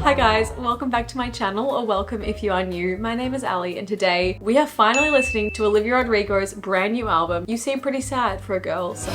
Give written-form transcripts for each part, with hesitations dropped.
Hi guys, welcome back to my channel, or welcome if you are new. My name is Ali and today we are finally listening to Olivia Rodrigo's brand new album. You seem pretty sad for a girl, so...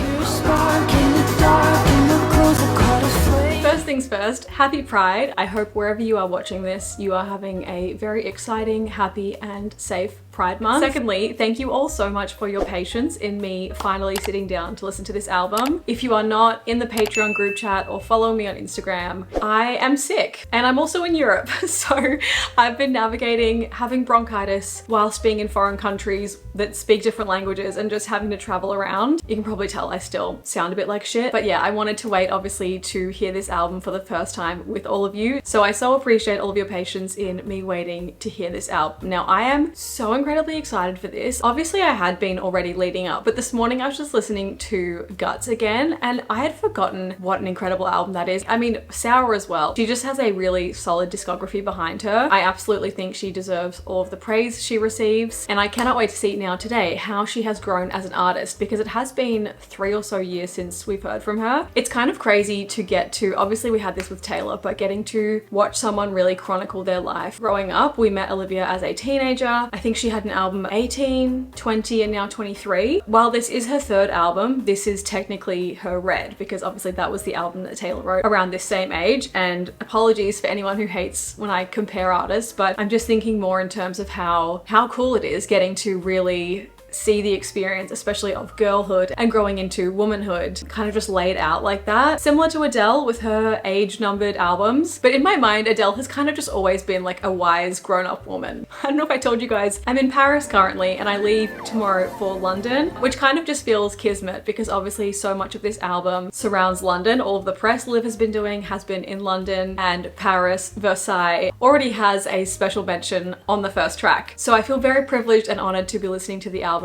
First things first, happy Pride. I hope wherever you are watching this, you are having a very exciting, happy and safe Pride month. Secondly, thank you all so much for your patience in me finally sitting down to listen to this album. If you are not in the Patreon group chat or follow me on Instagram, I am sick and I'm also in Europe. So I've been navigating having bronchitis whilst being in foreign countries that speak different languages and just having to travel around. You can probably tell I still sound a bit like shit, but yeah, I wanted to wait obviously to hear this album for the first time with all of you. So I so appreciate all of your patience in me waiting to hear this album. Now I am so incredibly excited for this. Obviously I had been already leading up, but this morning I was just listening to Guts again and I had forgotten what an incredible album that is. I mean, Sour as well. She just has a really solid discography behind her. I absolutely think she deserves all of the praise she receives, and I cannot wait to see now today how she has grown as an artist, because it has been 3 or so years since we've heard from her. It's kind of crazy to get to, obviously we had this with Taylor, but getting to watch someone really chronicle their life. Growing up, we met Olivia as a teenager. I think she had an album at 18, 20 and now 23. While this is her third album, this is technically her Red, because obviously that was the album that Taylor wrote around this same age. And apologies for anyone who hates when I compare artists, but I'm just thinking more in terms of how cool it is getting to really see the experience, especially of girlhood and growing into womanhood, kind of just laid out like that. Similar to Adele with her age-numbered albums, but in my mind, Adele has kind of just always been like a wise grown-up woman. I don't know if I told you guys, I'm in Paris currently and I leave tomorrow for London, which kind of just feels kismet because obviously so much of this album surrounds London. All of the press Liv has been doing has been in London, and Paris, Versailles already has a special mention on the first track. So I feel very privileged and honored to be listening to the album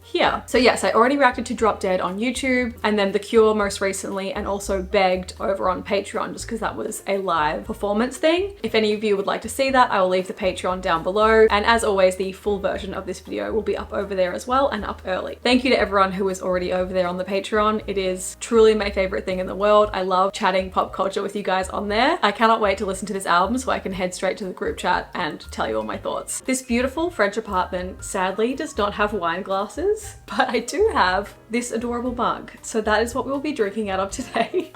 here. So yes, I already reacted to Drop Dead on YouTube and then The Cure most recently, and also Begged over on Patreon just because that was a live performance thing. If any of you would like to see that, I will leave the Patreon down below, and as always the full version of this video will be up over there as well, and up early. Thank you to everyone who is already over there on the Patreon. It is truly my favorite thing in the world. I love chatting pop culture with you guys on there. I cannot wait to listen to this album so I can head straight to the group chat and tell you all my thoughts. This beautiful French apartment sadly does not have wine glasses, but I do have this adorable mug. So that is what we will be drinking out of today.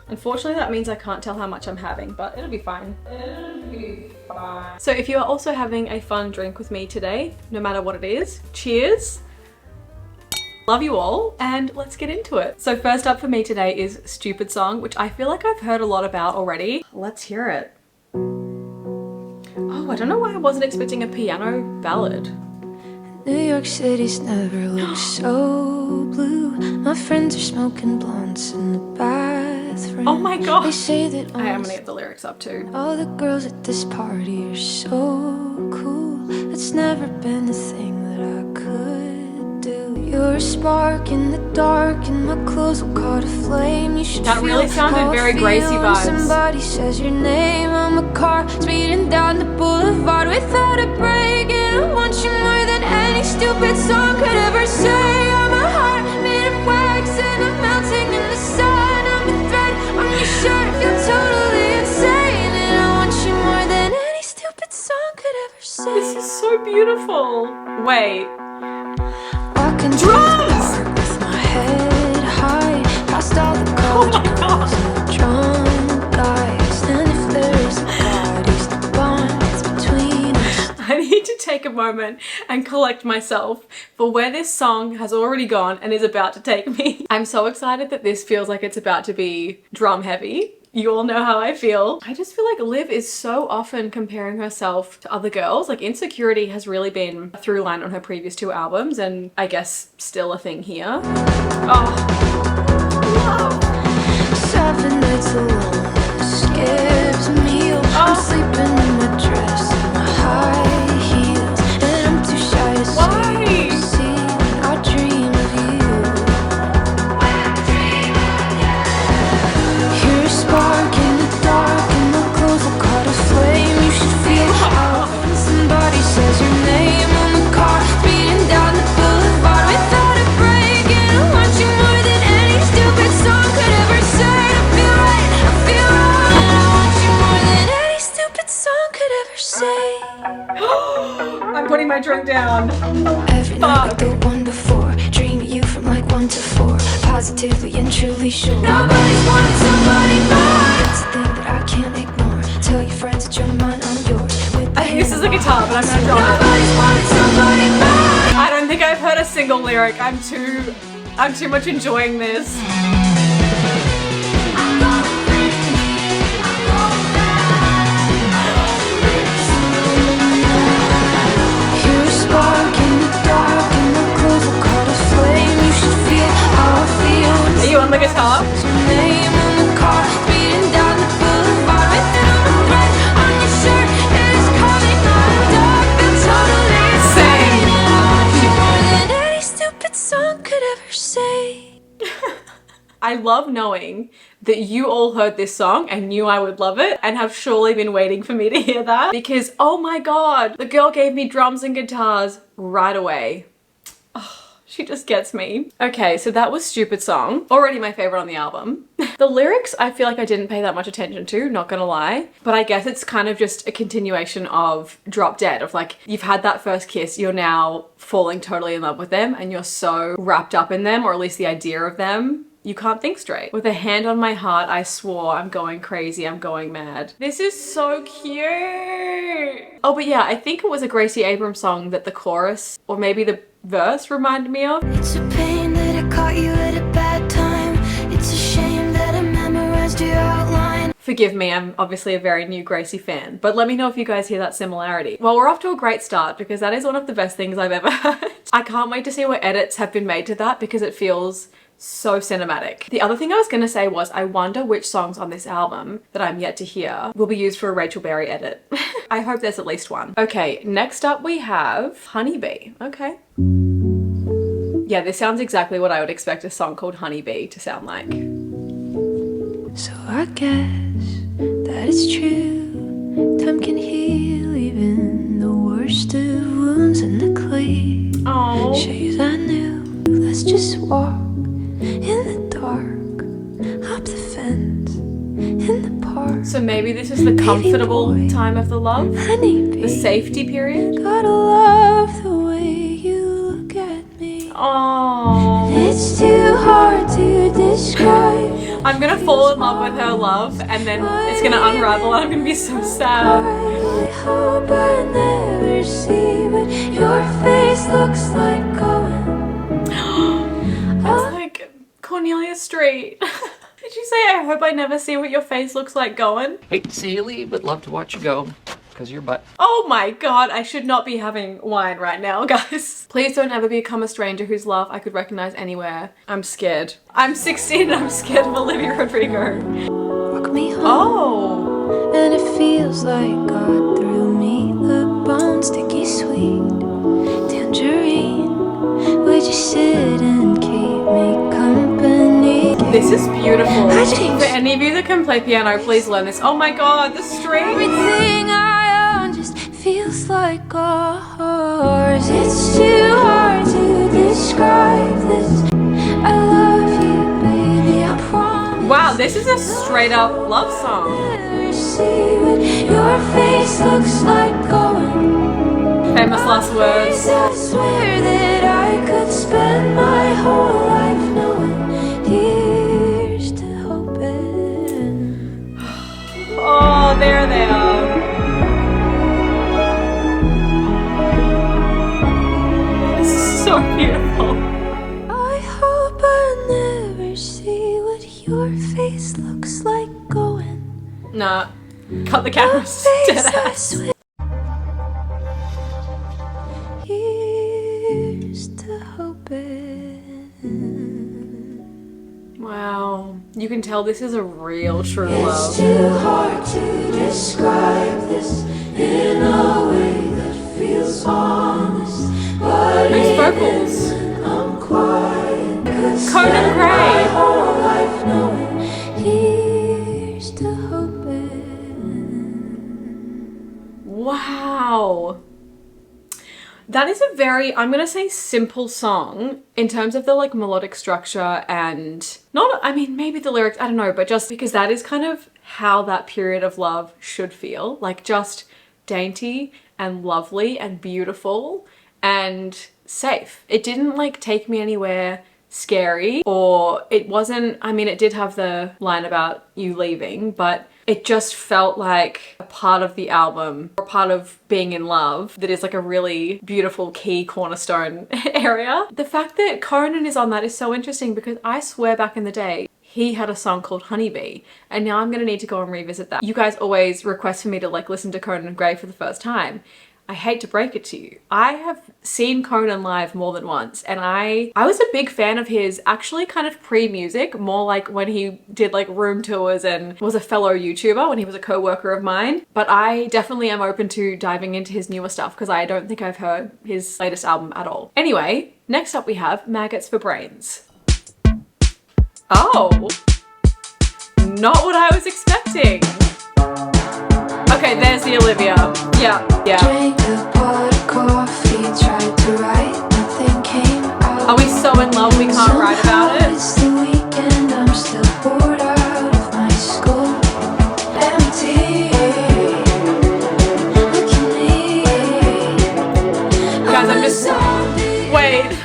Unfortunately, that means I can't tell how much I'm having, but it'll be fine. It'll be fine. So if you are also having a fun drink with me today, no matter what it is, cheers. Love you all, and let's get into it. So first up for me today is Stupid Song, which I feel like I've heard a lot about already. Let's hear it. Oh, I don't know why I wasn't expecting a piano ballad. New York City's never looked so blue. My friends are smoking blunts in the bathroom. Oh my god. They say that I am gonna get the lyrics up too. all the girls at this party are so cool. It's never been a thing that I could do. You're a spark in the dark and my clothes will caught a flame. You should That really feel sounded how I very feel Gracie when vibes. Somebody says your name on my car, speeding down the boulevard without a break. And I want you more than any stupid song could ever say. I'm a heart made of wax and I'm melting in the sun. I'm a thread on your shirt, you're totally insane. And I want you more than any stupid song could ever say. This is so beautiful. Wait. Walking through the park with my head high, past all the college girls and the drunk guys. And if there is a God, he's the bond between us. I need to take a moment and collect myself for where this song has already gone and is about to take me. I'm so excited that this feels like it's about to be drum heavy. You all know how I feel. I just feel like Liv is so often comparing herself to other girls. Like insecurity has really been a through line on her previous 2 albums, and I guess still a thing here. Oh, love. 7 nights alone, skipped a meal. I'm sleeping in my dress and my high heels, and I'm too shy to see. I dream of you. You're a spark in the dark, and my clothes will caught a flame. You should feel how when somebody says your name on the car, speeding down the boulevard without a break. And I want you more than any stupid song could ever say. I feel right, I putting my drink down. Every night the one before, dream of you from like 1 to 4. Positively and truly sure. Nobody's wanted somebody more. It's a thing that I can't ignore. Tell your friends that you're mine, I'm yours. I think this is a guitar, but I'm gonna drop it. Nobody's wanted somebody more. I don't think I've heard a single lyric. I'm too much enjoying this. You're a spark in the dark, and the clothes will caught a flame. You should feel how I feel. Are you on the guitar? Your name on the car, speeding down the boulevard with the thread on your shirt. It's coming undone. Feel totally insane. More than any stupid song could ever say. I love knowing that you all heard this song and knew I would love it and have surely been waiting for me to hear that, because oh my god, the girl gave me drums and guitars right away. Oh, she just gets me. Okay, so that was Stupid Song. Already my favorite on the album. The lyrics I feel like I didn't pay that much attention to, not gonna lie, but I guess it's kind of just a continuation of Drop Dead, of like, you've had that first kiss, you're now falling totally in love with them and you're so wrapped up in them, or at least the idea of them, you can't think straight. With a hand on my heart, I swore I'm going crazy, I'm going mad. This is so cute. Oh, but yeah, I think it was a Gracie Abrams song that the chorus, or maybe the verse, reminded me of. It's a pain that I caught you at a bad time. It's a shame that I memorized your outline. Forgive me, I'm obviously a very new Gracie fan, but let me know if you guys hear that similarity. Well, we're off to a great start because that is one of the best things I've ever heard. I can't wait to see what edits have been made to that because it feels so cinematic. The other thing I was gonna say was I wonder which songs on this album that I'm yet to hear will be used for a Rachel Berry edit. I hope there's at least one. Okay, next up we have Honeybee. Okay. Yeah, this sounds exactly what I would expect a song called Honeybee to sound like. So I guess that it's true. Time can heal even the worst of wounds and the clay. Oh. Shows I knew. Let's just walk in the dark, hop the fence in the park. So maybe this is the comfortable time of the love? Honeybee, the safety period? gotta love the way you look at me. Oh. It's too hard to describe. I'm gonna fall in love with her love and then it's gonna unravel and I'm gonna be so sad. I hope I never see what your face looks like going. It's like Cornelia Street. Did you say I hope I never see what your face looks like going? Hate to see you leave, but love to watch you go. Because of your butt. Oh my god, I should not be having wine right now, guys. Please don't ever become a stranger whose laugh I could recognize anywhere. I'm scared. I'm 16 and I'm scared of Olivia Rodrigo. Walk me home. Oh. And it feels like God threw me the bone, sticky sweet tangerine. Would you sit and keep me company? This is beautiful. I changed. For any of you that can play piano, please learn this. Oh my god, the strings. Everything I own just feels like ours. It's too hard to describe this. I love you, baby, I promise. Wow, this is a straight up love song. Never see what your face looks like going. Famous last words. I swear that I could spend my whole life knowing. Here's to hoping. Oh, there they are. This is so beautiful. I hope I never see what your face looks like going. Nah, cut the cameras. Your Dead face, I ass. swear. Here's to hoping. Wow, you can tell this is a real true It's love. too hard to describe this in a way that feels honest. But Whose vocals? I'm quiet. Conan Gray. Whole life knowing. Here's to hoping. Wow. That is a very, I'm gonna say simple song in terms of the like melodic structure and not, I mean, maybe the lyrics, I don't know, but just because that is kind of how that period of love should feel, like just dainty and lovely and beautiful and safe. It didn't like take me anywhere scary, or it wasn't, I mean, it did have the line about you leaving, but it just felt like a part of the album, or part of being in love, that is like a really beautiful key cornerstone area. The fact that Conan is on that is so interesting, because I swear back in the day he had a song called Honeybee, and now I'm gonna need to go and revisit that. You guys always request for me to like listen to Conan Gray for the first time. I hate to break it to you, I have seen Conan live more than once, and I was a big fan of his, actually kind of pre-music, more like when he did like room tours and was a fellow YouTuber when he was a co-worker of mine. But I definitely am open to diving into his newer stuff, because I don't think I've heard his latest album at all. Anyway, next up we have Maggots for Brains. Oh, not what I was expecting. Okay, there's the Olivia. Yeah. Drank a pot of coffee, tried to write, nothing came out. Are we so in love we can't write about it? It's the weekend, I'm still bored out of my school. Empty. What you need? Guys, I'm just... Wait.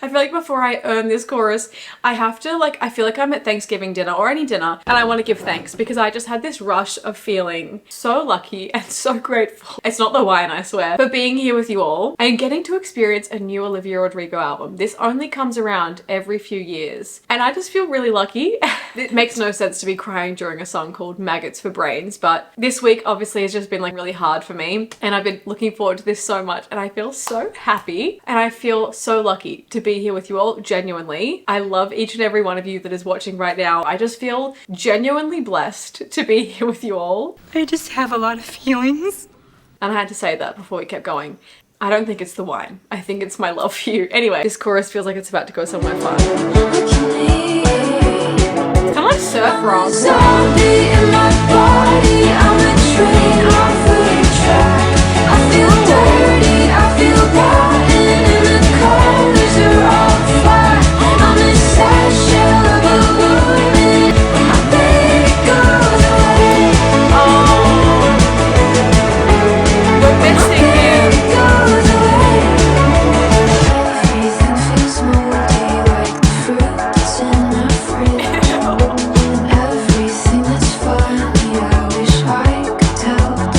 I feel like before I earn this chorus, I have to like, I feel like I'm at Thanksgiving dinner or any dinner, and I want to give thanks, because I just had this rush of feeling so lucky and so grateful. It's not the wine, I swear, for being here with you all and getting to experience a new Olivia Rodrigo album. This only comes around every few years, and I just feel really lucky. It makes no sense to be crying during a song called Maggots for Brains, but this week obviously has just been like really hard for me, and I've been looking forward to this so much, and I feel so happy, and I feel so lucky to be here with you all, genuinely. I love each and every one of you that is watching right now. I just feel genuinely blessed to be here with you all. I just have a lot of feelings. And I had to say that before we kept going. I don't think it's the wine. I think it's my love for you. Anyway, this chorus feels like it's about to go somewhere fun. It's kind of like surf rock. Zombie in my body, I'm a train off the track. I feel dirty, I feel rotten, and the colors are all flat. I'm a sad shell of a woman, my baby goes away. Oh, we're missing him. Goes away. Everything feels moldy, like the fruit that's in my fridge. Everything that's funny, I wish I could tell them.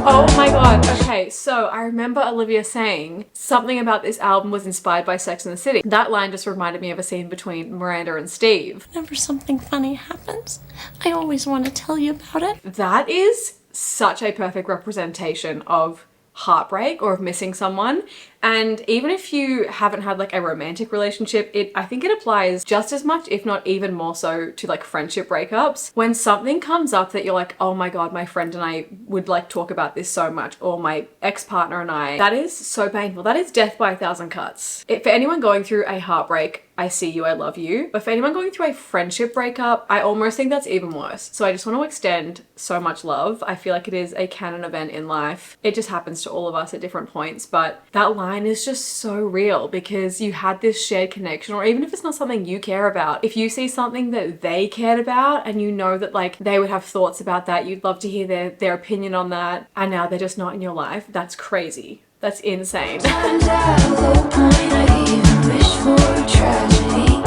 Oh my god, okay, so I remember Olivia saying something about this album was inspired by Sex and the City. That line just reminded me of a scene between Miranda and Steve. Whenever something funny happens, I always want to tell you about it. That is such a perfect representation of heartbreak or of missing someone. And even if you haven't had like a romantic relationship, I think it applies just as much, if not even more so, to like friendship breakups. When something comes up that you're like, oh my god, my friend and I would like talk about this so much, or my ex-partner and I, that is so painful. That is death by a thousand cuts. For anyone going through a heartbreak, I see you, I love you. But for anyone going through a friendship breakup, I almost think that's even worse. So I just want to extend so much love. I feel like it is a canon event in life. It just happens to all of us at different points, but that line is just so real, because you had this shared connection. Or even if it's not something you care about, if you see something that they cared about and you know that like they would have thoughts about that, you'd love to hear their opinion on that, and now they're just not in your life, that's crazy. That's insane. Times at a low point, I even wish for a tragedy.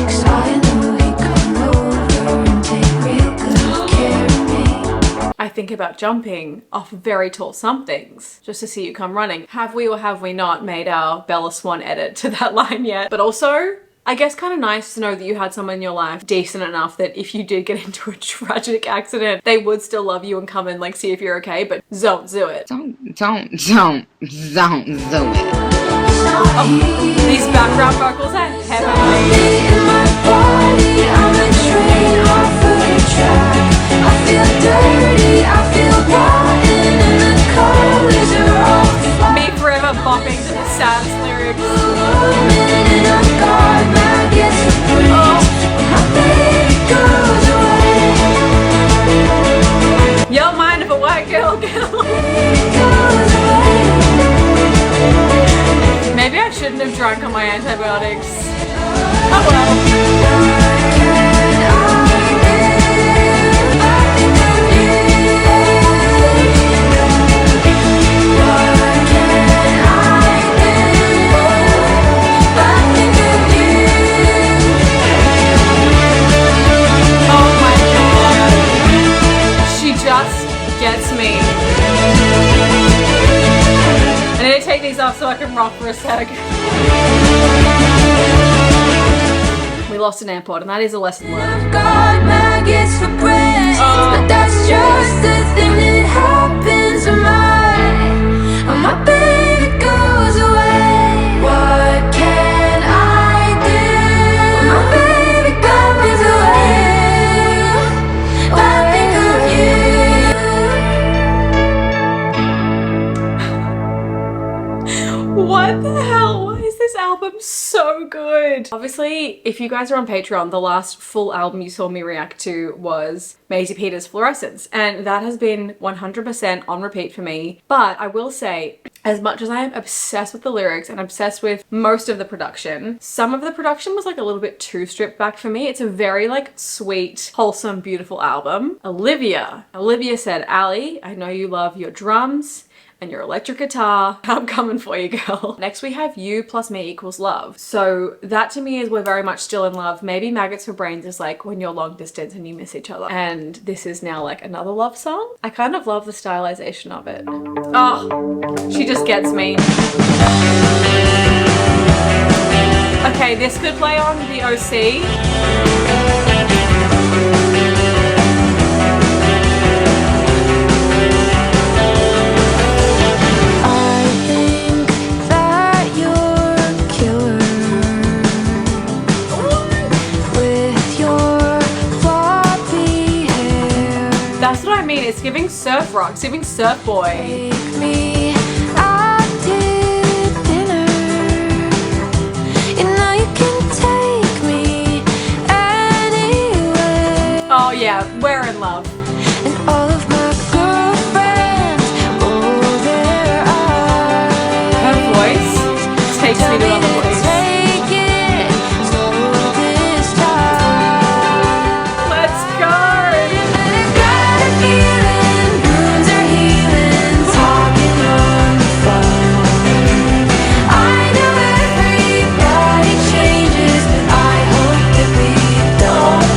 'Cause I know he come over and take real good care of me. I think about jumping off very tall somethings just to see you come running. Have we or have we not made our Bella Swan edit to that line yet? But also, I guess kind of nice to know that you had someone in your life decent enough that if you did get into a tragic accident, they would still love you and come and like see if you're okay, but don't do it. Don't do it. Oh, these background vocals are heavenly. In my body, I'm a train off the track. I feel dirty, I feel rotten, and the colors are all flat. Me forever bopping to the saddest lyrics. And I've got maggots for brains. My baby goes away. You don't mind if a white girl get Goes away. Maybe I shouldn't have drunk on my antibiotics. Oh well. so I can rock for a sec. We lost an airport, and that is a lesson learned. I've got maggots for bread, but that's just the thing that happens when my baby goes away. What can I do? My baby goes away. I think of you. What the hell? Why is this album so good? Obviously, if you guys are on Patreon, the last full album you saw me react to was Maisie Peters' Fluorescence, and that has been 100% on repeat for me. But I will say, as much as I am obsessed with the lyrics and obsessed with most of the production, some of the production was like a little bit too stripped back for me. It's a very like sweet, wholesome, beautiful album. Olivia said, "Ali, I know you love your drums and your electric guitar. I'm coming for you, girl." Next we have You Plus Me Equals Love. So that to me is we're very much still in love. Maybe Maggots for Brains is like when you're long distance and you miss each other. And this is now like another love song. I kind of love the stylization of it. Oh, she just gets me. Okay, this could play on the OC. That's what I mean, it's giving surf rock, it's giving surf boy. Take me out to dinner. You know you can take me anywhere. Oh yeah, we're in love. And all of my girlfriends, oh, their eyes. Her voice takes me to another place. Take it slow this time. Let's go! Got a feeling wounds are healing, talking on the phone. I know everybody changes, but I hope that we don't.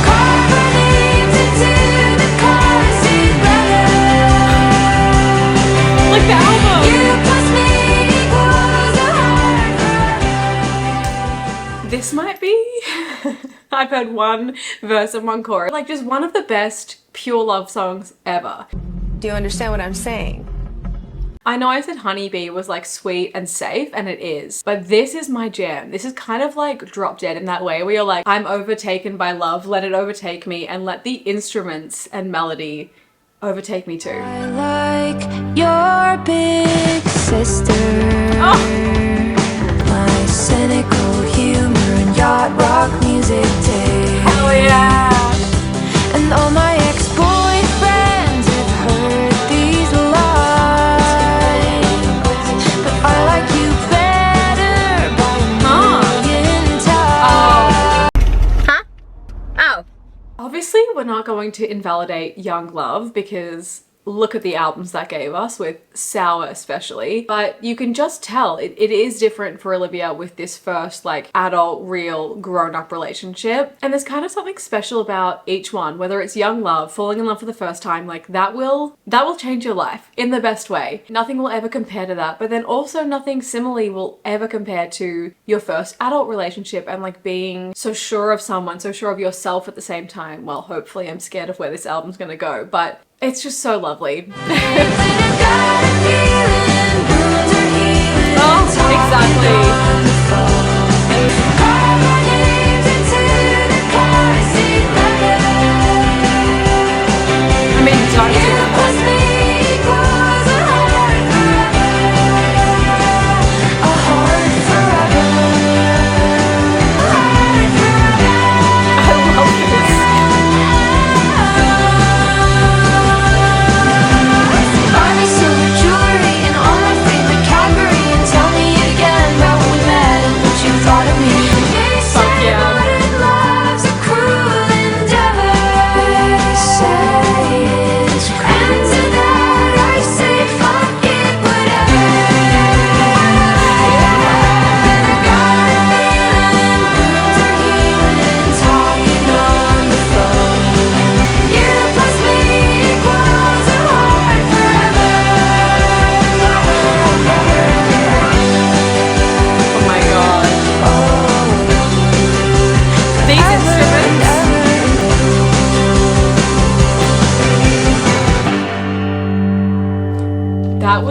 Carve our names into the car seat leather. Like the album! You plus me equals a heart. This might be... I've heard one verse and one chorus. Like just one of the best pure love songs ever. Do you understand what I'm saying? I know I said Honeybee was like sweet and safe, and it is, but this is my jam. This is kind of like Drop Dead in that way where you're like, I'm overtaken by love, let it overtake me, and let the instruments and melody overtake me too. I like your big sister. Oh. My cynical humor and yacht rock music taste. Hell yeah! And all my ex-boyfriends have heard these lines, but I like you better by a million times. Oh. Obviously, we're not going to invalidate Young Love because look at the albums that gave us, with Sour especially, but you can just tell it is different for Olivia with this first like adult, real, grown-up relationship. And there's kind of something special about each one, whether it's Young Love, falling in love for the first time, like that will change your life in the best way. Nothing will ever compare to that, but then also nothing similarly will ever compare to your first adult relationship and like being so sure of someone, so sure of yourself at the same time. Well, hopefully I'm scared of where this album's gonna go, but it's just so lovely. Oh, exactly. I mean, don't do Silver jewelry and all my favorite Calgary, and tell me again about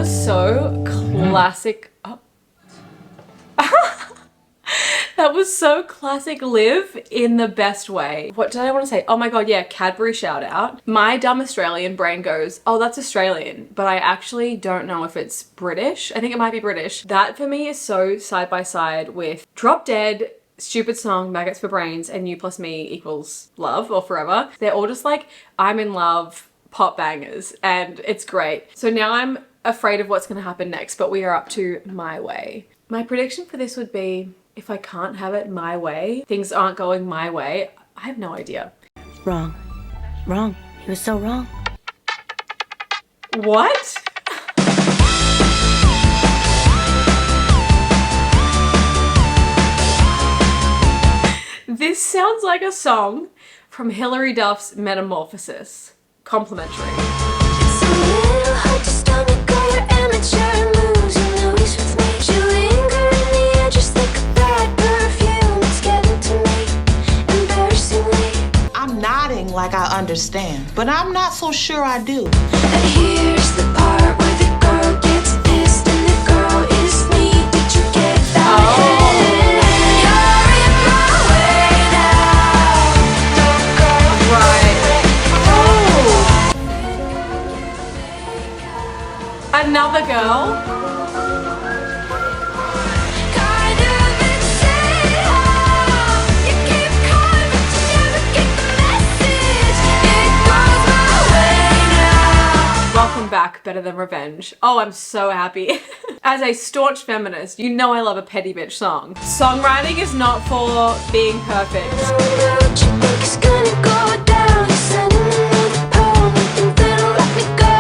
was so classic. Oh. That was so classic Liv in the best way. What did I want to say? Oh my god, yeah, Cadbury shout out. My dumb Australian brain goes, oh, that's Australian, but I actually don't know if it's British. I think it might be British. That for me is so side by side with Drop Dead, stupid song, Maggots for Brains, and You Plus Me equals love or forever. They're all just like, I'm in love pop bangers, and it's great. So now I'm afraid of what's going to happen next, but we are up to My Way. My prediction for this would be, if I can't have it my way, things aren't going my way, I have no idea. Wrong. Wrong. He was so wrong. What? This sounds like a song from Hilary Duff's Metamorphosis. Complimentary. It's a little hard to stomach all your amateur moves. You know he's with me. You linger in the air just like a bad perfume. It's getting to me, embarrassingly. I'm nodding like I understand, but I'm not so sure I do. And here's the part where the girl gets pissed and the girl is me. Did you get that? You're in my way now. Don't go. Right. Oh. Another girl. Kind of insane how you keep calling but you never get the message. It goes my way now. Welcome back, Better Than Revenge. Oh, I'm so happy. As a staunch feminist, you know I love a petty bitch song. Songwriting is not for being perfect. What you think is gonna go down? You're sending another poem. You think that'll let me go?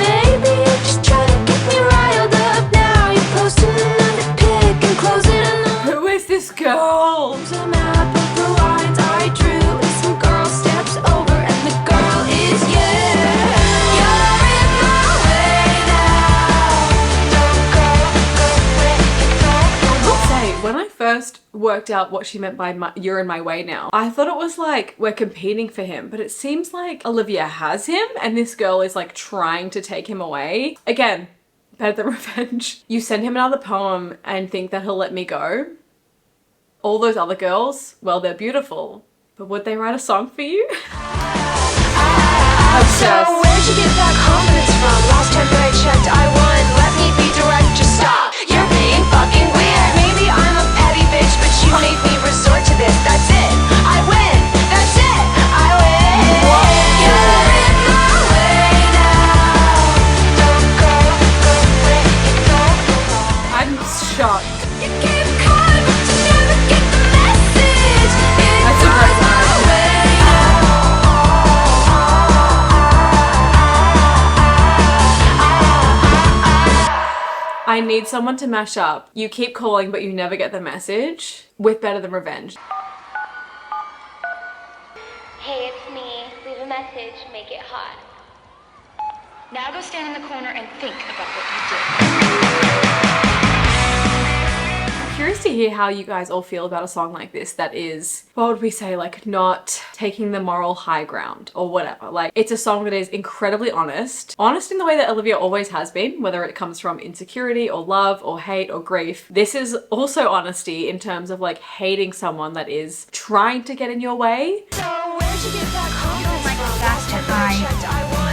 Maybe you're just trying to get me riled up now. You're posting another pic and closing another. Who is this girl? A map of the lines I drew and some girl steps over and the girl is you. You're in my way now. Don't go, go away, I go. will say, when I first worked out what she meant by you're in my way now, I thought it was like we're competing for him, but it seems like Olivia has him and this girl is like trying to take him away. Again, Better Than Revenge. You send him another poem and think that he'll let me go. All those other girls, well, they're beautiful, but would they write a song for you? So where'd you get that confidence from? Last time that I checked, I won. Let me be direct, just stop. You're being fucking weird. Maybe I'm a petty bitch, but you made me resort to this. That's it. I win. That's it. I win. You're in my way now. Don't go, go away, go. I'm shocked. You keep calling, but you never get the message. That's a great line. I need someone to mash up You Keep Calling But You Never Get the Message with Better Than Revenge. Hey, it's me. Leave a message, make it hot. Now go stand in the corner and think about what you did. I'm curious to hear how you guys all feel about a song like this that is, what would we say, like not taking the moral high ground or whatever. Like, it's a song that is incredibly honest. Honest in the way that Olivia always has been, whether it comes from insecurity or love or hate or grief. This is also honesty in terms of like hating someone that is trying to get in your way. So where'd you get that confidence from? Last time that I checked, I won.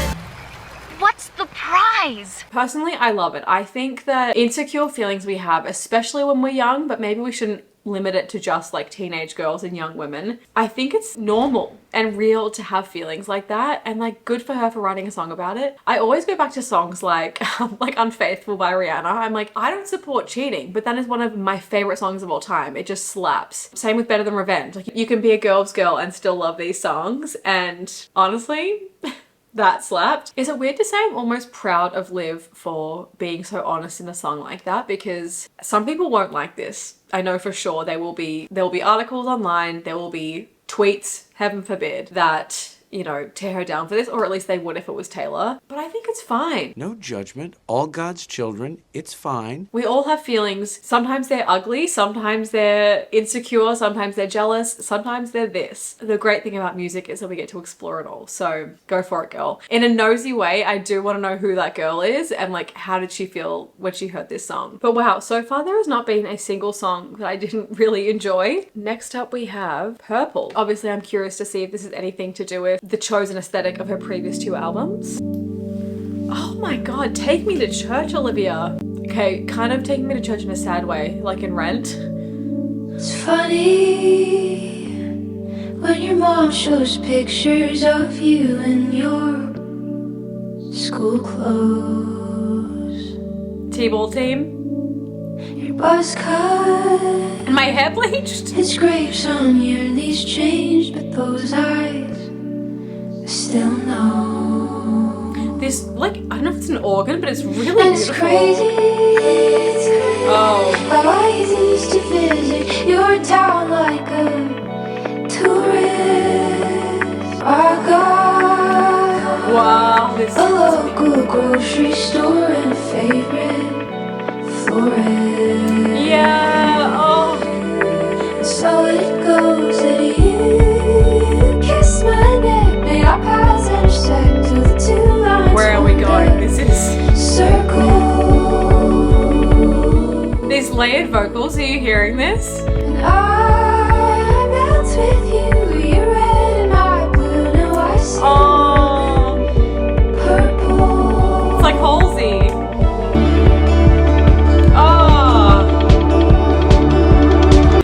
What's the prize? Personally, I love it. I think that insecure feelings we have, especially when we're young, but maybe we shouldn't limit it to just like teenage girls and young women. I think it's normal and real to have feelings like that, and like good for her for writing a song about it. I always go back to songs like Unfaithful by Rihanna. I'm like, I don't support cheating, but that is one of my favorite songs of all time. It just slaps. Same with Better Than Revenge. Like, you can be a girl's girl and still love these songs, and honestly, that slapped. Is it weird to say I'm almost proud of Liv for being so honest in a song like that? Because some people won't like this. I know for sure there will be articles online, there will be tweets, heaven forbid, that you know, tear her down for this, or at least they would if it was Taylor. But I think it's fine. No judgment. All God's children. It's fine. We all have feelings. Sometimes they're ugly, sometimes they're insecure, sometimes they're jealous, sometimes they're this. The great thing about music is that we get to explore it all. So go for it, girl. In a nosy way, I do want to know who that girl is and like how did she feel when she heard this song. But wow, so far there has not been a single song that I didn't really enjoy. Next up we have Purple. Obviously I'm curious to see if this is anything to do with the chosen aesthetic of her previous 2 albums. Oh my god, take me to church, Olivia. Okay, kind of taking me to church in a sad way, like in Rent. It's funny when your mom shows pictures of you in your school clothes. T-ball team. Your buzz cut and my hair bleached. His grapes on your knees changed, but those eyes still know. This, like, I don't know if it's an organ, but it's really and beautiful. It's crazy. Oh. How I used to visit your town like a tourist. I got wow, this a local grocery store and a favorite florist. Yeah, oh. So it goes that you kiss my neck, made our paths intersect till the 2 lines. Where are we going? This is circle. These layered vocals, are you hearing this? And I melt with you, you're red and I blue, now I see purple. It's like Halsey. Oh.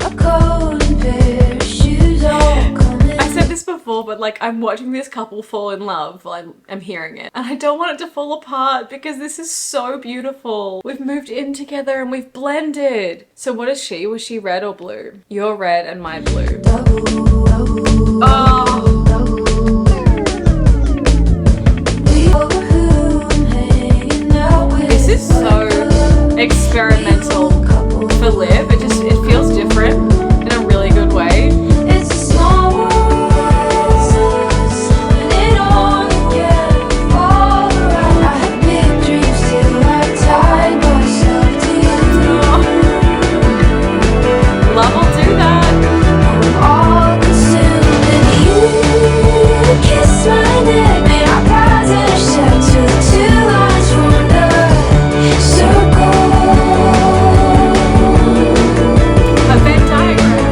A coat and pair of shoes all coming. I said this before, but like I'm watching this couple fall in love while I'm hearing it. And I don't want it to fall apart because this is so beautiful. We've moved in together and we've blended. So what is she? Was she red or blue? You're red and my blue. Oh. This is so experimental for Liv. It feels different in a really good way. It's a small world, and it all can fall around. I had big dreams till I tied myself to you. Love will do that. I'm all consumed in you. Kiss my neck, made our paths intersect till the 2 lines formed a circle. A Venn diagram,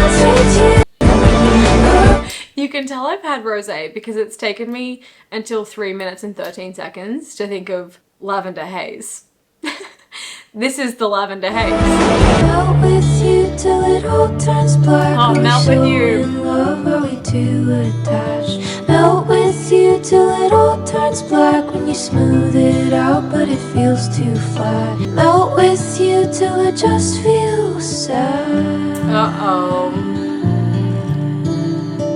if you will. You can tell I've had rosé because it's taken me until 3 minutes and 13 seconds to think of Lavender Haze. This is the Lavender Haze. Melt with you till it all turns black. Oh, melt with you. In love, are we too attached? Melt with you till it all turns black when you smooth it out, but it feels too flat. Melt with you till I just feel sad. Uh-oh.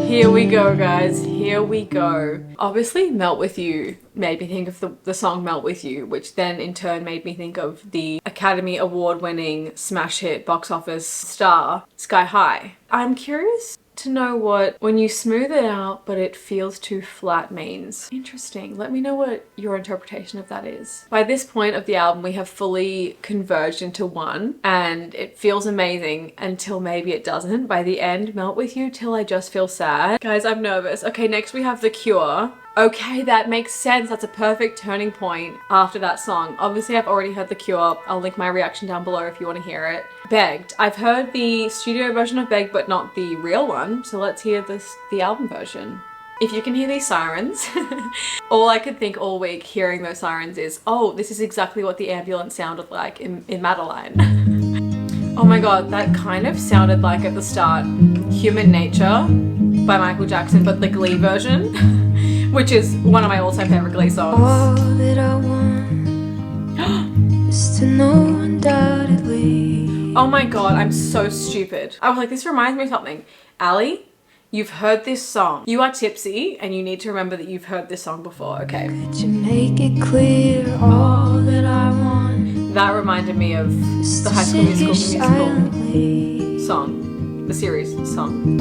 Here we go, guys. Here we go. Obviously, Melt With You made me think of the song Melt With You, which then in turn made me think of the Academy Award-winning smash hit box office star, Sky High. I'm curious to know what when you smooth it out but it feels too flat means. Interesting. Let me know what your interpretation of that is. By this point of the album we have fully converged into one and it feels amazing until maybe it doesn't. By the end, Melt With You till I just feel sad. Guys, I'm nervous. Okay, next we have The Cure. Okay, that makes sense. That's a perfect turning point after that song. Obviously, I've already heard The Cure. I'll link my reaction down below if you want to hear it. Begged. I've heard the studio version of Begged, but not the real one. So let's hear the album version. If you can hear these sirens, all I could think all week hearing those sirens is, oh, this is exactly what the ambulance sounded like in Madeline. Oh my god, that kind of sounded like at the start Human Nature by Michael Jackson, but the Glee version. Which is one of my all-time favorite Glee songs. All that I want is to know undoubtedly. Oh my god, I'm so stupid. I was like, this reminds me of something. Ali, you've heard this song. You are tipsy and you need to remember that you've heard this song before, okay? Could you make it clear all that I want? That reminded me of the High School Musical song. the series song.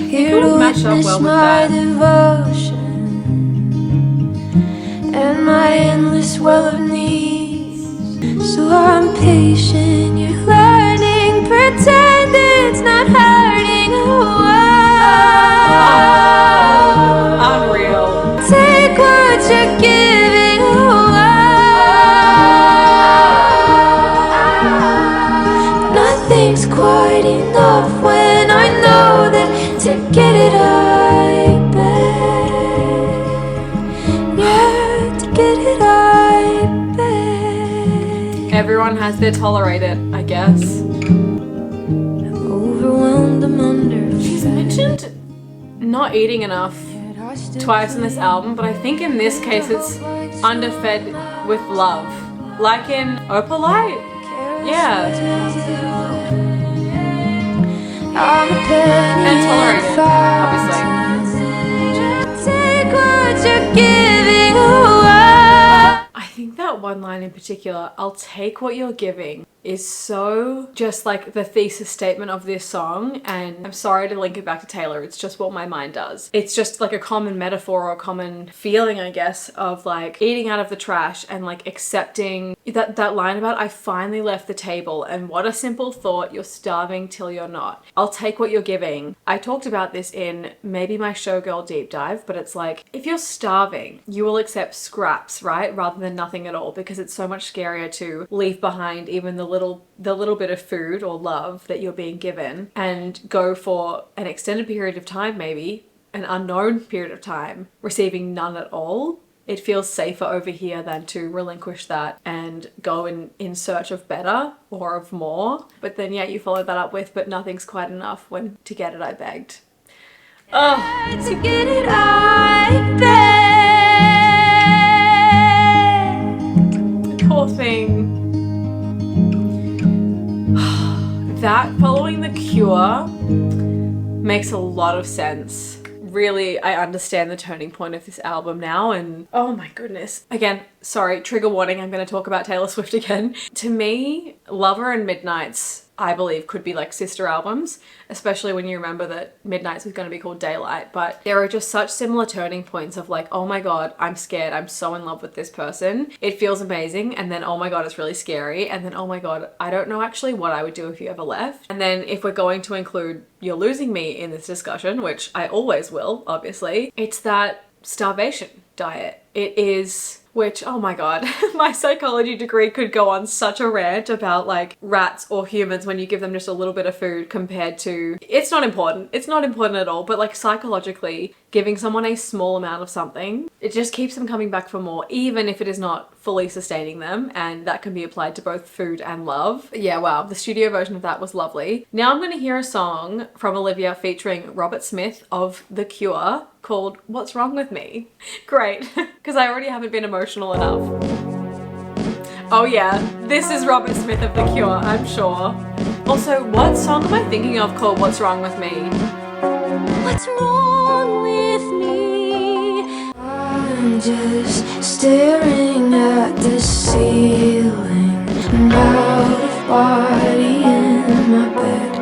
Here to witness my devotion and my endless well of needs. So I'm patient, you're learning, pretend it's not hurting. Unreal. Take what you're giving. Nothing's quite enough when I know that to get it I beg. Yeah, to get it I beg. Everyone has their tolerate it, I guess. Overwhelmed, I'm under. She's mentioned not eating enough twice in this album, but I think in this case it's underfed with love. Like in Opalite? Yeah. And tolerate it, obviously. Take what you're giving. I think that one line in particular, I'll take what you're giving, is so just like the thesis statement of this song. And I'm sorry to link it back to Taylor, it's just what my mind does. It's just like a common metaphor or a common feeling, I guess, of like eating out of the trash and like accepting that line about I finally left the table and what a simple thought, you're starving till you're not. I'll take what you're giving. I talked about this in maybe my showgirl deep dive, but it's like if you're starving, you will accept scraps, right? Rather than nothing at all, because it's so much scarier to leave behind even the little bit of food or love that you're being given and go for an extended period of time, maybe an unknown period of time, receiving none at all. It feels safer over here than to relinquish that and go in search of better or of more. But then yeah, you follow that up with, but nothing's quite enough when to get it I begged. Oh, to get it I beg. Poor thing. That following The Cure makes a lot of sense. Really, I understand the turning point of this album now, and oh my goodness. Again, sorry, trigger warning, I'm going to talk about Taylor Swift again. To me, Lover and Midnights, I believe, could be like sister albums, especially when you remember that Midnights was going to be called Daylight. But there are just such similar turning points of like, oh my god, I'm scared, I'm so in love with this person, it feels amazing, and then oh my god, it's really scary, and then oh my god, I don't know actually what I would do if you ever left. And then if we're going to include You're Losing Me in this discussion, which I always will, obviously, it's that starvation diet. It is, which, oh my god, my psychology degree could go on such a rant about like rats or humans when you give them just a little bit of food compared to, it's not important at all, but like psychologically giving someone a small amount of something, it just keeps them coming back for more, even if it is not fully sustaining them, and that can be applied to both food and love. Yeah, wow, the studio version of that was lovely. Now I'm gonna hear a song from Olivia featuring Robert Smith of The Cure called What's Wrong With Me? Great, because I already haven't been emotional enough. Oh yeah, this is Robert Smith of The Cure, I'm sure. Also, what song am I thinking of called What's Wrong With Me? What's wrong with me? I'm just staring at the ceiling. I'm out of body in my bed.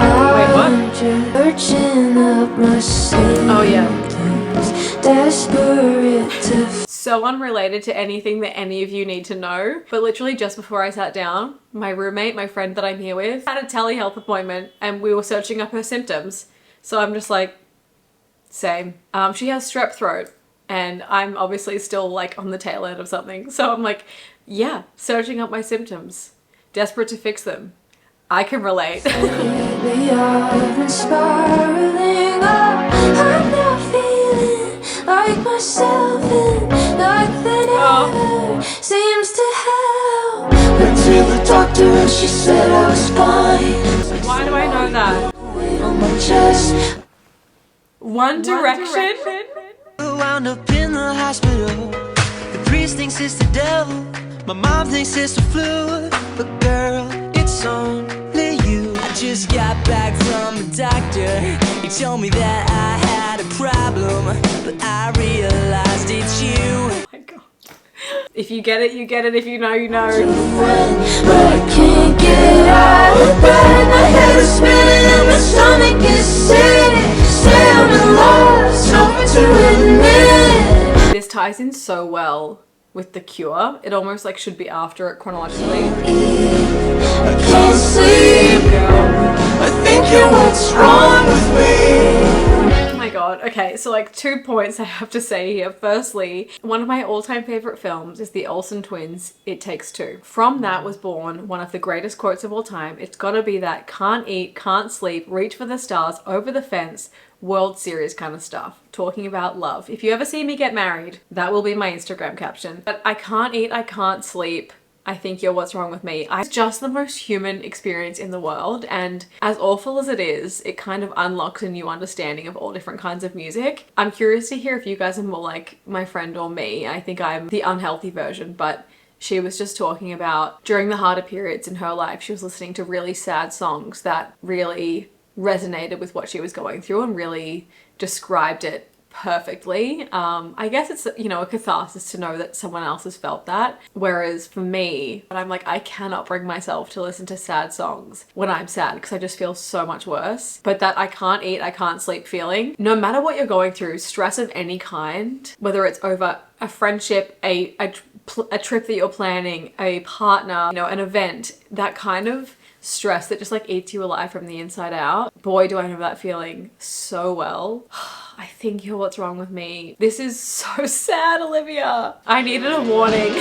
And I'm just searching up my symptoms. Oh yeah. Desperate to so unrelated to anything that any of you need to know, but literally just before I sat down, my roommate, my friend that I'm here with, had a telehealth appointment and we were searching up her symptoms. So I'm just like, same. She has strep throat and I'm obviously still like on the tail end of something. So I'm like, yeah, searching up my symptoms, desperate to fix them. I can relate. lately I've been spiraling up. I'm not feeling like myself and nothing ever seems to help. Went to the doctor and she said I was fine. Why do I know that? On my chest. One Direction? Wound up in the hospital. The priest thinks it's the devil. My mom thinks it's the flu. But girl, it's only you. I just got back from the doctor. He told me that I had a problem, but I realized it's you. Oh my god. If you get it, you get it. If you know, you know. But I can't get out of bed. My head is spinning and my stomach is sick. Say I'm in love, so hard to admit. This ties in so well with The Cure. It almost like should be after it chronologically. I can't sleep, girl. I think you're what's wrong with me. Oh my god. Okay, so like 2 points I have to say here. Firstly, one of my all-time favorite films is the Olsen twins, It Takes Two. From that was born one of the greatest quotes of all time. It's gotta be that can't eat, can't sleep, reach for the stars, over the fence, World Series kind of stuff. Talking about love. If you ever see me get married, that will be my Instagram caption. But I can't eat, I can't sleep, I think you're what's wrong with me. It's just the most human experience in the world, and as awful as it is, it kind of unlocks a new understanding of all different kinds of music. I'm curious to hear if you guys are more like my friend or me. I think I'm the unhealthy version, but she was just talking about during the harder periods in her life, she was listening to really sad songs that really resonated with what she was going through and really described it perfectly. I guess it's, you know, a catharsis to know that someone else has felt that. Whereas for me, I'm like, I cannot bring myself to listen to sad songs when I'm sad because I just feel so much worse. But that I can't eat, I can't sleep feeling, no matter what you're going through, stress of any kind, whether it's over a friendship, a trip that you're planning, a partner, you know, an event, that kind of stress that just like eats you alive from the inside out. Boy, do I know that feeling so well. I think you're what's wrong with me. This is so sad, Olivia. I needed a warning.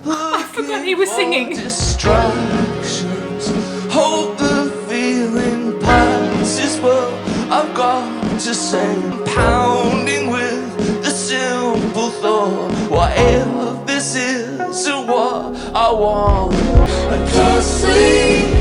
I forgot he was singing. Distractions, hope the feeling passes, but I've got to say, pounding with the simple thought, what if this isn't what I want? I can't sleep,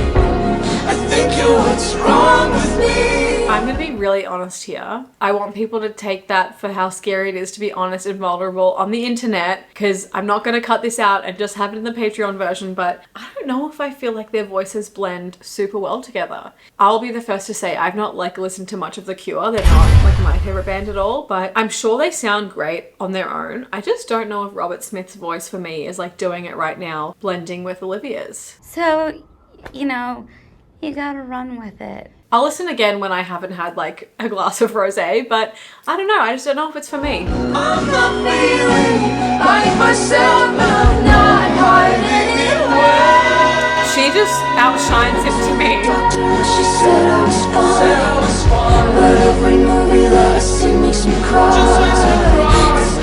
I think you're what's wrong with me. I'm gonna be really honest here. I want people to take that for how scary it is to be honest and vulnerable on the internet, because I'm not gonna cut this out and just have it in the Patreon version, but I don't know if I feel like their voices blend super well together. I'll be the first to say I've not like listened to much of The Cure. They're not like my favorite band at all, but I'm sure they sound great on their own. I just don't know if Robert Smith's voice for me is like doing it right now, blending with Olivia's. So, you know, you gotta run with it. I'll listen again when I haven't had like a glass of rosé, but I don't know, I just don't know if it's for me. I'm not feeling like myself, I'm not hiding anywhere. She just outshines him to me. She said I was fine, but every movie that I see makes me cry.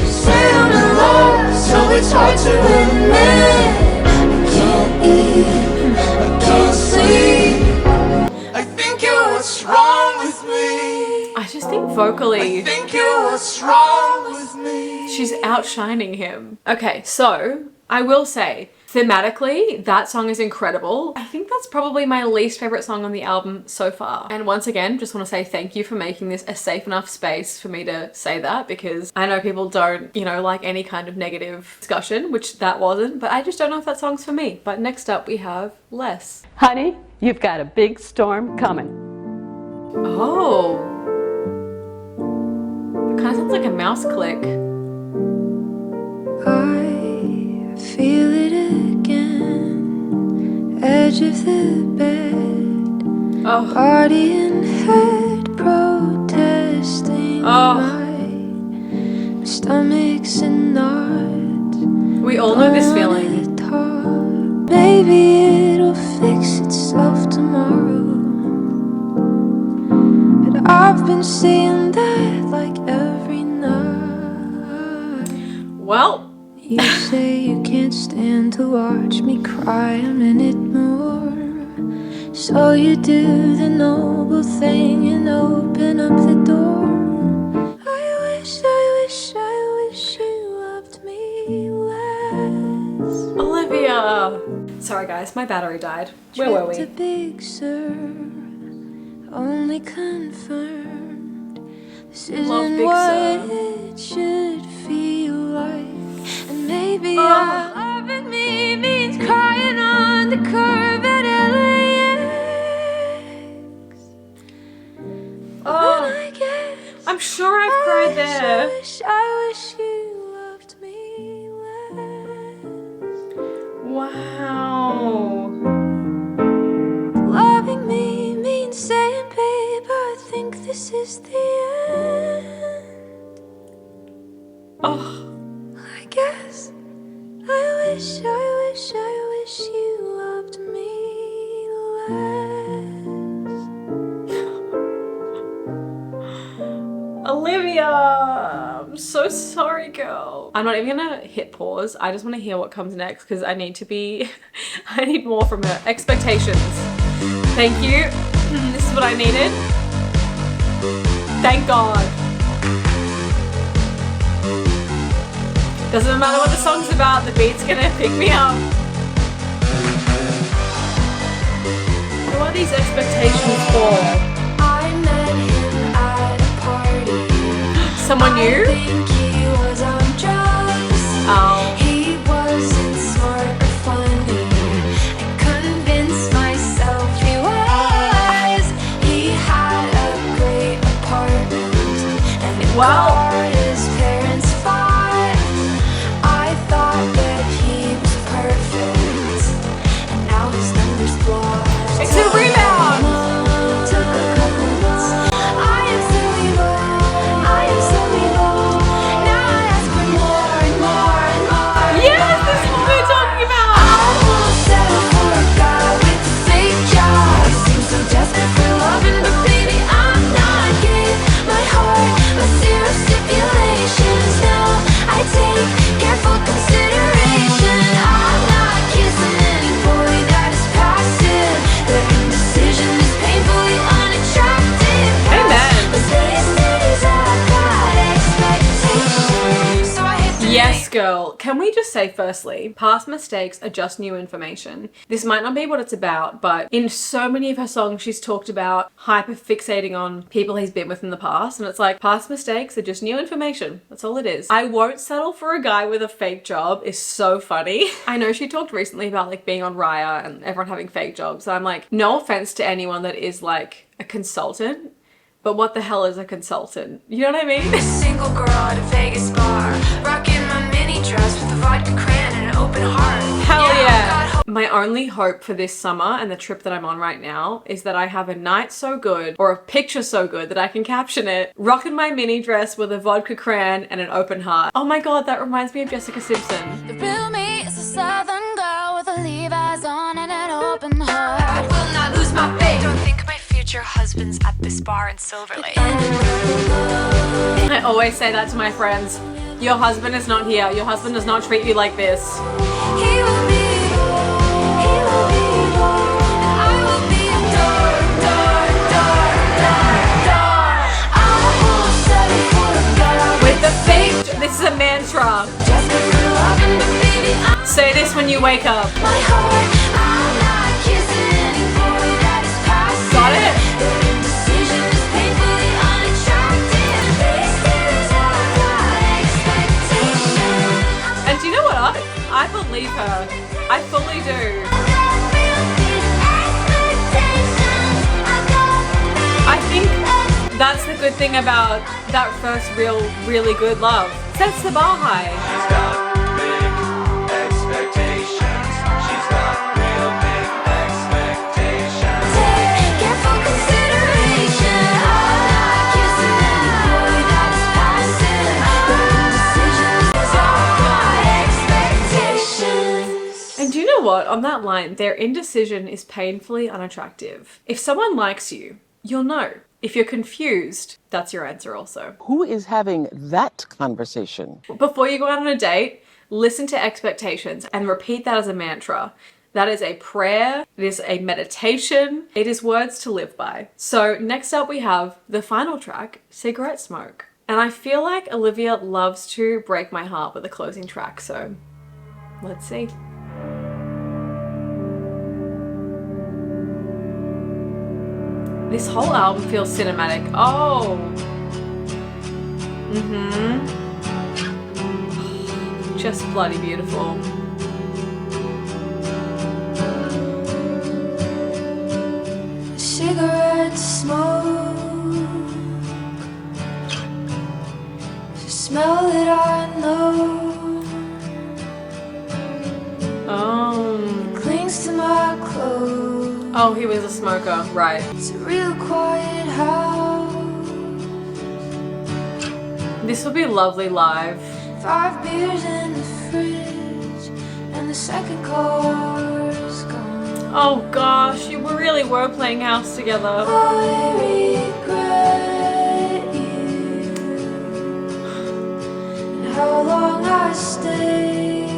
Say I'm in love, so it's hard to admit. I can't eat, I can't sleep. I think you're what's wrong with me. I just think vocally, I think you're what's wrong with me. she's outshining him. Okay, so I will say, thematically, that song is incredible. I think that's probably my least favorite song on the album so far. And once again, just want to say thank you for making this a safe enough space for me to say that, because I know people don't, you know, like any kind of negative discussion, which that wasn't, but I just don't know if that song's for me. But next up we have Less. Honey, you've got a big storm coming. Oh. It kind of sounds like a mouse click. I feel it again, edge of the bed, body and head protesting. My stomach's in knots. We all know this feeling. Maybe it'll fix itself tomorrow, but I've been seeing that like every night. Well, you say you can't stand to watch me cry a minute more, so you do the noble thing and open up the door. I wish you loved me less. Olivia! Sorry guys, my battery died. Where were we? To Big Sur, only confirmed this isn't what it should feel like. And maybe all loving me means crying on the curb at LAX. I'm sure I've cried there. I wish you loved me less. Wow. Loving me means saying, babe, I think this is the end. Oh. I guess I wish you loved me less. Olivia, I'm so sorry, girl. I'm not even gonna hit pause. I just want to hear what comes next because I need to be, I need more from her. Expectations. Thank you. This is what I needed. Thank God. Doesn't matter what the song's about, the beat's gonna pick me up. Who are these expectations for? I met him at a party. Someone new? I think he was on drugs. Oh. He wasn't smart or funny. I convinced myself he was. He had a great apartment and a car his parents bought. I thought that he was perfect, and now his numbers blocked. It's a rebound! Took a couple months. I am so evil. I am so evil. Now I ask for more and more and more. Yes, this is what we're talking about! I won't settle for a guy with a fake job. He seems so desperate for loving, but baby, I'm not giving my heart with zero stipulations. No, I take careful consideration. I'm not kissing any boy that is passive. The indecision is painfully unattractive. Amen. But these days I've got expectations, so I hit the Yes, girl. Can we just say firstly, past mistakes are just new information. This might not be what it's about, but in so many of her songs, she's talked about hyper fixating on people he's been with in the past. And it's like, past mistakes are just new information. That's all it is. I won't settle for a guy with a fake job is so funny. I know she talked recently about like being on Raya and everyone having fake jobs. I'm like, no offense to anyone that is like a consultant, but what the hell is a consultant? You know what I mean? A single girl at a Vegas bar, rocking my mini dress with a vodka cran and an open heart. Hell yeah! I've got My only hope for this summer and the trip that I'm on right now is that I have a night so good or a picture so good that I can caption it, rocking my mini dress with a vodka cran and an open heart. Oh my god, that reminds me of Jessica Simpson. The real me is a southern girl with a Levi's on and an open heart. I will not lose my faith. Don't think my future husband's at this bar in Silver Lake. I always say that to my friends. Your husband is not here. Your husband does not treat you like this. He will be, and I will be adored. I won't settle for a girl With the fake, this is a mantra. just for loving, but baby, I'm Say this when you wake up. my heart. I'm not kissing any boy that is passive. Got it? The indecision is painfully unattractive. These days I've got expectations. And do you know what? I believe her. I fully do. I think that's the good thing about that first really good love. Sets the bar high. She's got big expectations. She's got real big expectations. Take careful consideration. I'm not kissing any boy that is passive. The indecision is all my expectations. And do you know what? On that line, their indecision is painfully unattractive. If someone likes you, you'll know. If you're confused, that's your answer also. Who is having that conversation? Before you go out on a date, listen to expectations and repeat that as a mantra. That is a prayer, it is a meditation, it is words to live by. So next up we have the final track, Cigarette Smoke. And I feel like Olivia loves to break my heart with a closing track, so let's see. This whole album feels cinematic. Oh! Just bloody beautiful. Cigarette smoke Oh, he was a smoker, right. It's a real quiet house. This would be lovely live. 5 beers in the fridge, and the second car's gone. Oh gosh, you really were playing house together. I regret you, and how long I stayed.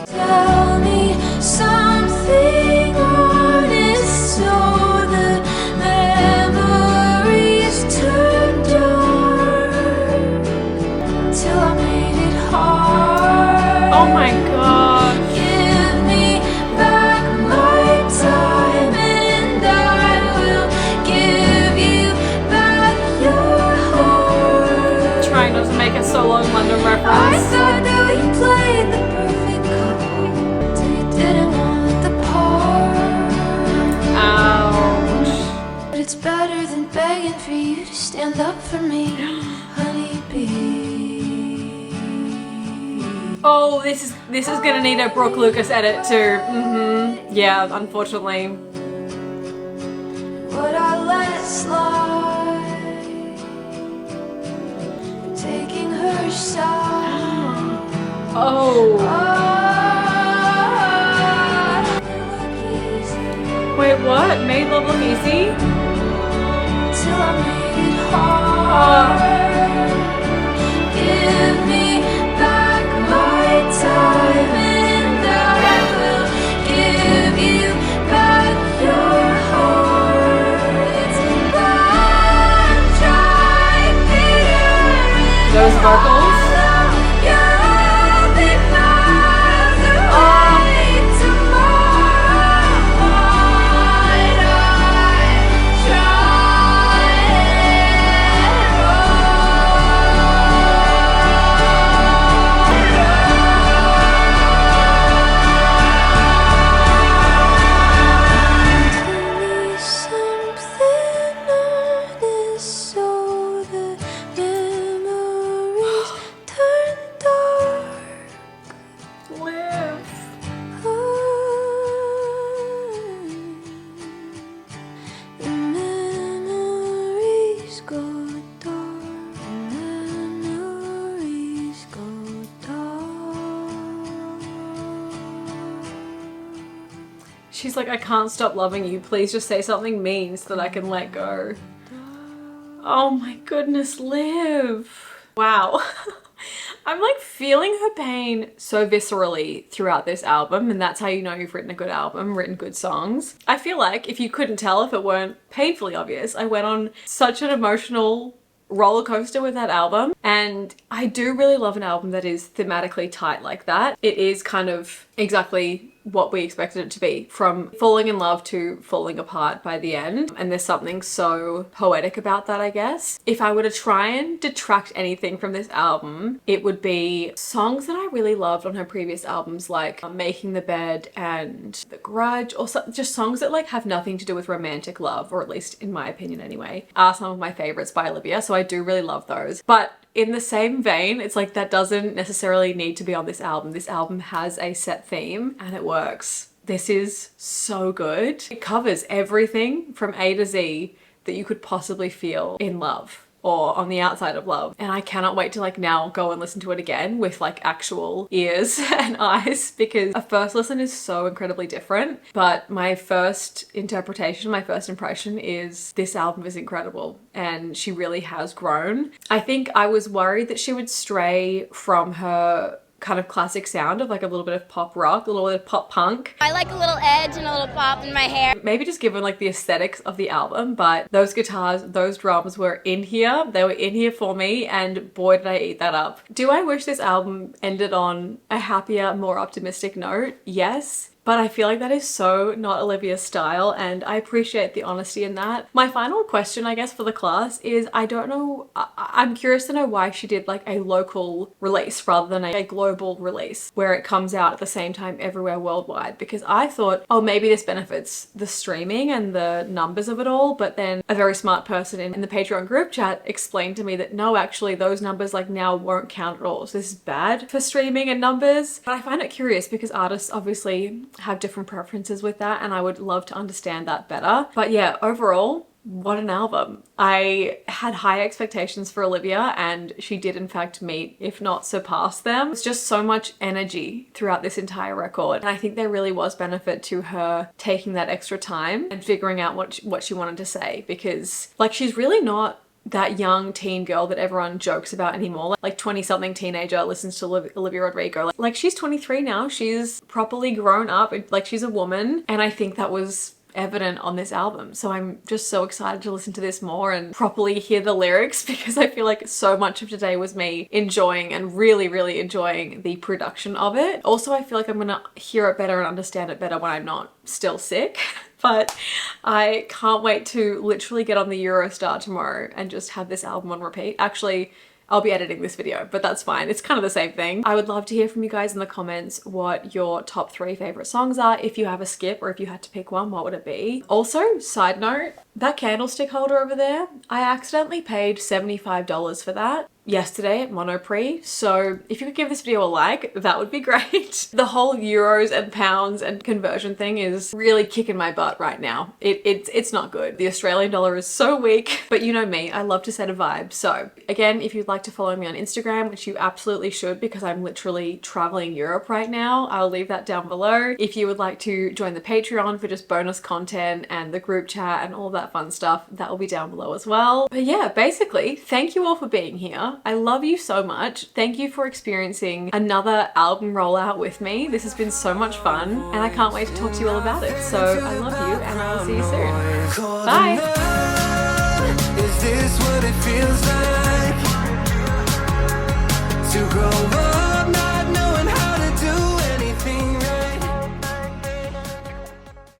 Tell me something honest, so the memories turn dark, till I made it hard. Oh my gosh. Give me back my time, and I will give you back your heart. Trying not to make a so long London I reference. thought that we played the perfect couple, till you didn't want the part. Ouch. But it's better than begging for you to stand up for me, Honeybee. Oh, this is gonna need a Brooke Lucas edit too. Yeah, unfortunately. Would I let it slide, taking her side? Oh. Wait, what? Made love look easy? Till I made it hard. Give me back my time, and I will give you back your heart. It's a bad drive here. Those vocals. You'll be miles away tomorrow. Might I try Tell me something honest, so the memories turn dark. Live. The memories go dark. The memories go dark. She's like, I can't stop loving you. Please just say something mean so that I can let go. Oh my goodness, Liv. Wow. I'm like feeling her pain so viscerally throughout this album, and that's how you know you've written a good album, written good songs. I feel like if you couldn't tell, if it weren't painfully obvious, I went on such an emotional roller coaster with that album, and I do really love an album that is thematically tight like that. It is kind of exactly what we expected it to be, from falling in love to falling apart by the end, and there's something so poetic about that, I guess. If I were to try and detract anything from this album, it would be songs that I really loved on her previous albums, like Making the Bed and The Grudge, or just songs that like have nothing to do with romantic love, or at least in my opinion anyway, are some of my favorites by Olivia, so I do really love those. But in the same vein, it's like that doesn't necessarily need to be on this album. This album has a set theme and it works. This is so good. It covers everything from A to Z that you could possibly feel in love or on the outside of love. And I cannot wait to like now go and listen to it again with like actual ears and eyes, because a first listen is so incredibly different. But my first interpretation, my first impression is this album is incredible, and she really has grown. I think I was worried that she would stray from her kind of classic sound of like a little bit of pop rock, a little bit of pop punk. I like a little edge and a little pop in my hair. Maybe just given like the aesthetics of the album, but those guitars, those drums were in here. They were in here for me, and boy did I eat that up. Do I wish this album ended on a happier, more optimistic note? Yes. But I feel like that is so not Olivia's style, and I appreciate the honesty in that. My final question, I guess, for the class is, I don't know, I'm curious to know why she did like a local release rather than a global release where it comes out at the same time everywhere worldwide, because I thought, oh, maybe this benefits the streaming and the numbers of it all, but then a very smart person in the Patreon group chat explained to me that no, actually those numbers like now won't count at all. So this is bad for streaming and numbers. But I find it curious because artists obviously have different preferences with that, and I would love to understand that better. But yeah, overall, what an album. I had high expectations for Olivia, and she did in fact meet, if not surpass them. It's just so much energy throughout this entire record, and I think there really was benefit to her taking that extra time and figuring out what she wanted to say, because like she's really not that young teen girl that everyone jokes about anymore. Like 20-something teenager listens to Olivia Rodrigo. Like she's 23 now. She's properly grown up. Like she's a woman, and I think that was evident on this album. So I'm just so excited to listen to this more and properly hear the lyrics, because I feel like so much of today was me enjoying and really enjoying the production of it. Also, I feel like I'm gonna hear it better and understand it better when I'm not still sick. But I can't wait to literally get on the Eurostar tomorrow and just have this album on repeat. Actually, I'll be editing this video, but that's fine. It's kind of the same thing. I would love to hear from you guys in the comments what your top 3 favorite songs are. If you have a skip, or if you had to pick one, what would it be? Also, side note, that candlestick holder over there, I accidentally paid $75 for that yesterday at Monoprix. So if you could give this video a like, that would be great. The whole euros and pounds and conversion thing is really kicking my butt right now. It's not good. The Australian dollar is so weak, but you know me, I love to set a vibe. So again, if you'd like to follow me on Instagram, which you absolutely should, because I'm literally traveling Europe right now, I'll leave that down below. If you would like to join the Patreon for just bonus content and the group chat and all that fun stuff, that will be down below as well. But yeah, basically, thank you all for being here. I love you so much. Thank you for experiencing another album rollout with me. This has been so much fun, and I can't wait to talk to you all about it. So I love you, and I'll see you soon. Bye! Is this what it feels like to grow